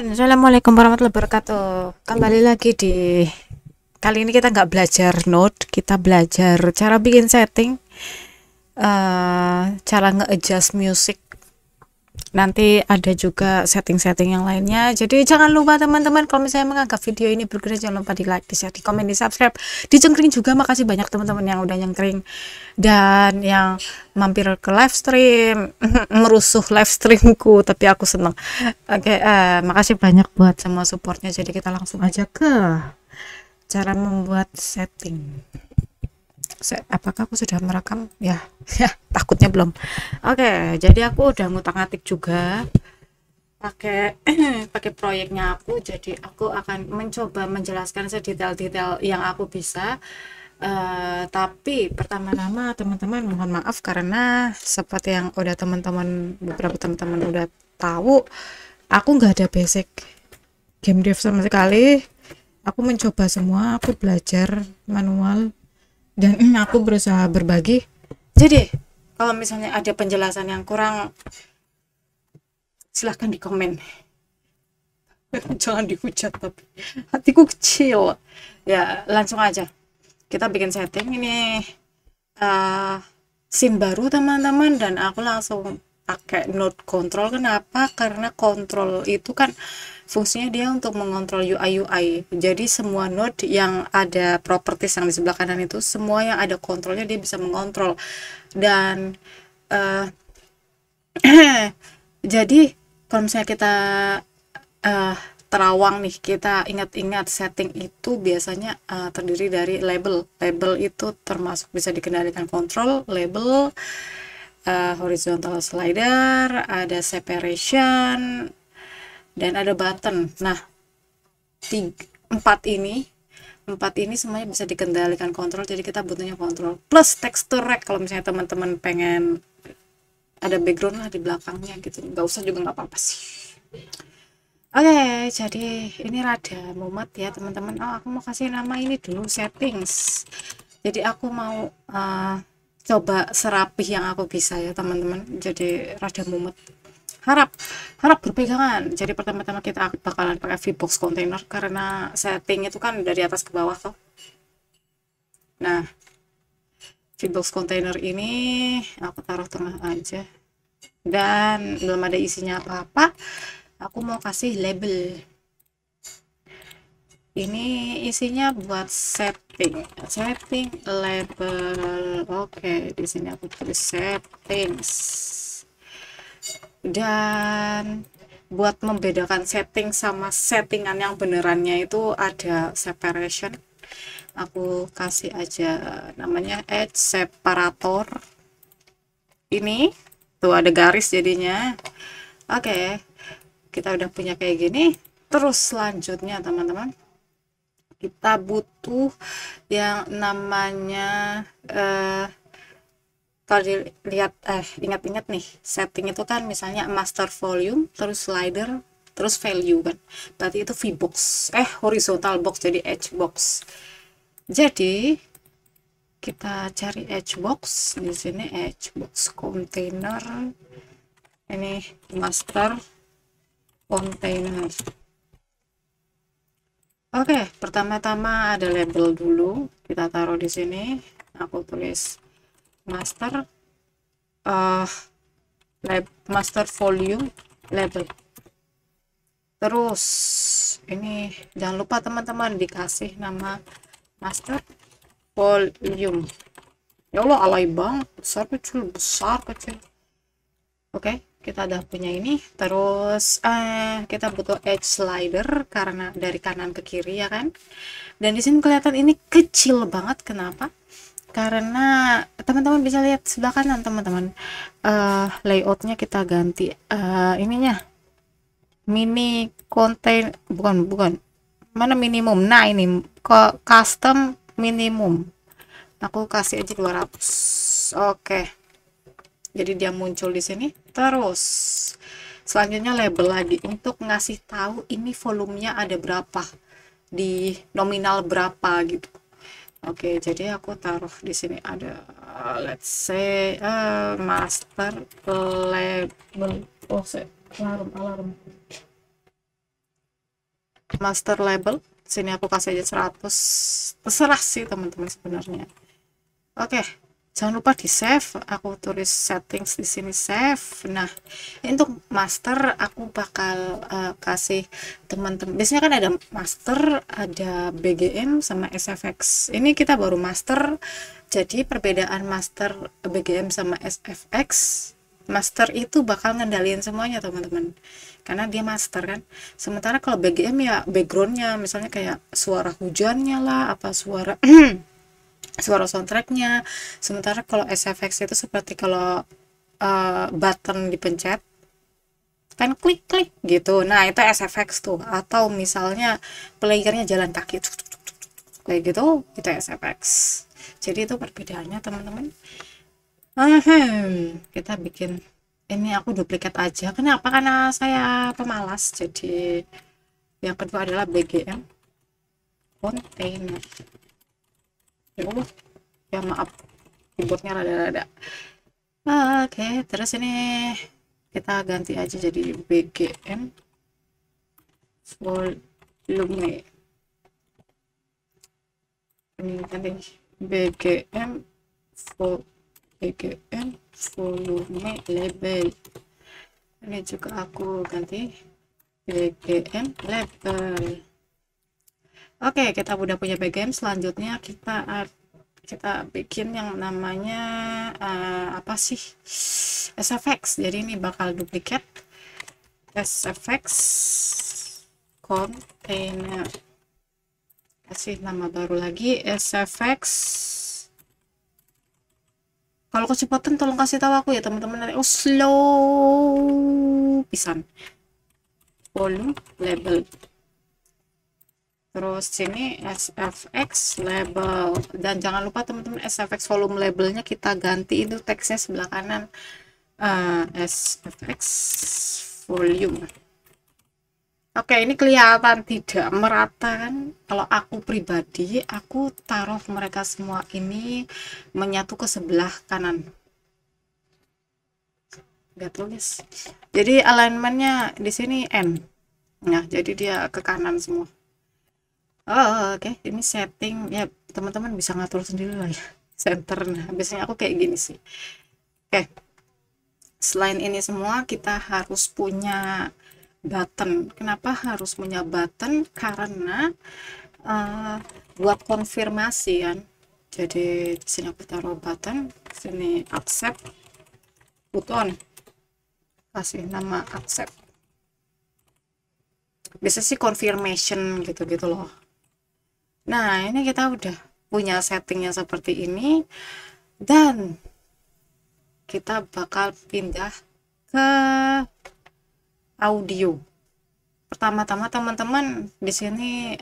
Assalamualaikum warahmatullahi wabarakatuh. Kembali lagi di kali ini kita nggak belajar note, kita belajar cara bikin setting, cara nge-adjust music. Nanti ada juga setting-setting yang lainnya. Jadi jangan lupa teman-teman, kalau misalnya menganggap video ini berguna, jangan lupa di like, di share, di komen, di subscribe, di cengkring juga. Makasih banyak teman-teman yang udah nyengkring dan yang mampir ke live stream, merusuh live streamku, tapi aku seneng. Oke, makasih banyak buat semua supportnya. Jadi kita langsung aja ke cara membuat setting. Apakah aku sudah merekam ya? Ya, takutnya belum. Oke, jadi aku udah ngutak-ngatik juga pakai pakai proyeknya aku. Jadi aku akan mencoba menjelaskan sedetail-detail yang aku bisa. Tapi pertama-tama teman-teman mohon maaf karena seperti yang udah beberapa teman-teman udah tahu, aku nggak ada basic game dev sama sekali. Aku mencoba semua, aku belajar manual dan aku berusaha berbagi. Jadi kalau misalnya ada penjelasan yang kurang, silahkan di komen. Jangan dihujat, tapi hatiku kecil. Ya langsung aja kita bikin setting. Ini scene baru teman-teman, dan aku langsung pakai node control. Kenapa? Karena control itu kan fungsinya dia untuk mengontrol UI. Jadi semua node yang ada properties yang di sebelah kanan itu, semua yang ada kontrolnya dia bisa mengontrol. Dan jadi kalau misalnya kita terawang nih, kita ingat-ingat setting itu biasanya terdiri dari label. Label itu termasuk bisa dikendalikan kontrol, label, horizontal slider, ada separation, dan ada button. Nah, empat ini semuanya bisa dikendalikan kontrol, jadi kita butuhnya kontrol plus texture rack kalau misalnya teman-teman pengen ada background lah di belakangnya gitu, nggak usah juga nggak apa-apa sih. Oke, jadi ini rada mumet ya teman-teman. Aku mau kasih nama ini dulu, settings. Jadi aku mau coba serapih yang aku bisa ya teman-teman, jadi rada mumet. Harap berpegangan. Jadi pertama-tama kita bakalan pakai VBox container karena setting itu kan dari atas ke bawah toh. Nah, VBox container ini aku taruh tengah aja dan belum ada isinya apa-apa. Aku mau kasih label. Ini isinya buat setting label. Oke, di sini aku tulis settings. Dan buat membedakan setting sama settingan yang benerannya itu ada separation. Aku kasih aja namanya edge separator. Ini tuh ada garis jadinya. Oke, kita udah punya kayak gini. Terus selanjutnya teman-teman, kita butuh yang namanya kalau dilihat ingat-ingat nih, setting itu kan misalnya master volume, terus slider, terus value kan, berarti itu VBox horizontal box, jadi edge box. Jadi kita cari edge box di sini, edge box container, ini master container. Oke, pertama-tama ada label dulu, kita taruh di sini. Aku tulis master master volume label. Terus ini jangan lupa teman-teman dikasih nama master volume. Ya Allah, alay banget, besar kecil. Oke, kita udah punya ini. Terus kita butuh edge slider karena dari kanan ke kiri ya kan. Dan di sini kelihatan ini kecil banget. Kenapa? Karena teman-teman bisa lihat sebelah kanan teman-teman, layoutnya kita ganti ininya mini contain, bukan mana minimum. Nah ini ke custom minimum, aku kasih aja 200. Oke, jadi dia muncul di sini. Terus selanjutnya label lagi untuk ngasih tahu ini volumenya ada berapa, di nominal berapa gitu. Oke, jadi aku taruh di sini ada let's say master label. Alarm. master label. Sini aku kasih aja 100, terserah sih teman-teman sebenarnya. Oke, jangan lupa di save. Aku tulis settings di sini, save. Nah, untuk master aku bakal kasih teman-teman. Biasanya kan ada master, ada BGM sama SFX. Ini kita baru master. Jadi perbedaan master BGM sama SFX, master itu bakal ngendaliin semuanya teman-teman, karena dia master kan. Sementara kalau BGM ya backgroundnya, misalnya kayak suara hujannya lah, apa suara suara soundtracknya. Sementara kalau SFX itu seperti kalau button dipencet kan klik klik gitu, nah itu SFX tuh. Atau misalnya playernya jalan kaki kayak gitu, itu SFX. Jadi itu perbedaannya teman-teman. Kita bikin ini, aku duplikat aja. Kenapa? Karena saya pemalas. Jadi yang kedua adalah BGM container. Ya maaf, keyboardnya rada-rada. Oke, terus ini kita ganti aja jadi BGM volume. Ini ganti BGM volume label. Ini juga aku ganti BGM label. Oke, kita udah punya BGM. Selanjutnya kita bikin yang namanya apa sih, SFX. Jadi ini bakal duplikat SFX container, kasih nama baru lagi SFX. Kalau kecepatan tolong kasih tahu aku ya teman-teman. Oh, slow pisan. Volume label. Terus sini SFX label, dan jangan lupa teman-teman SFX volume labelnya kita ganti itu teksnya sebelah kanan, SFX volume. Oke, ini kelihatan tidak merata kan? Kalau aku pribadi, aku taruh mereka semua ini menyatu ke sebelah kanan. Nggak tulis. Jadi alignmentnya di sini N. Nah, jadi dia ke kanan semua. Oke. Ini setting ya, teman-teman bisa ngatur sendiri lah ya. Center. Nah, biasanya aku kayak gini sih. Oke. Selain ini semua, kita harus punya button. Kenapa harus punya button? Karena buat konfirmasi kan. Jadi di sini aku taruh button, sini accept button, kasih nama accept. Bisa sih confirmation gitu-gitu loh. Nah, ini kita udah punya settingnya seperti ini, dan kita bakal pindah ke audio. Pertama-tama teman-teman di sini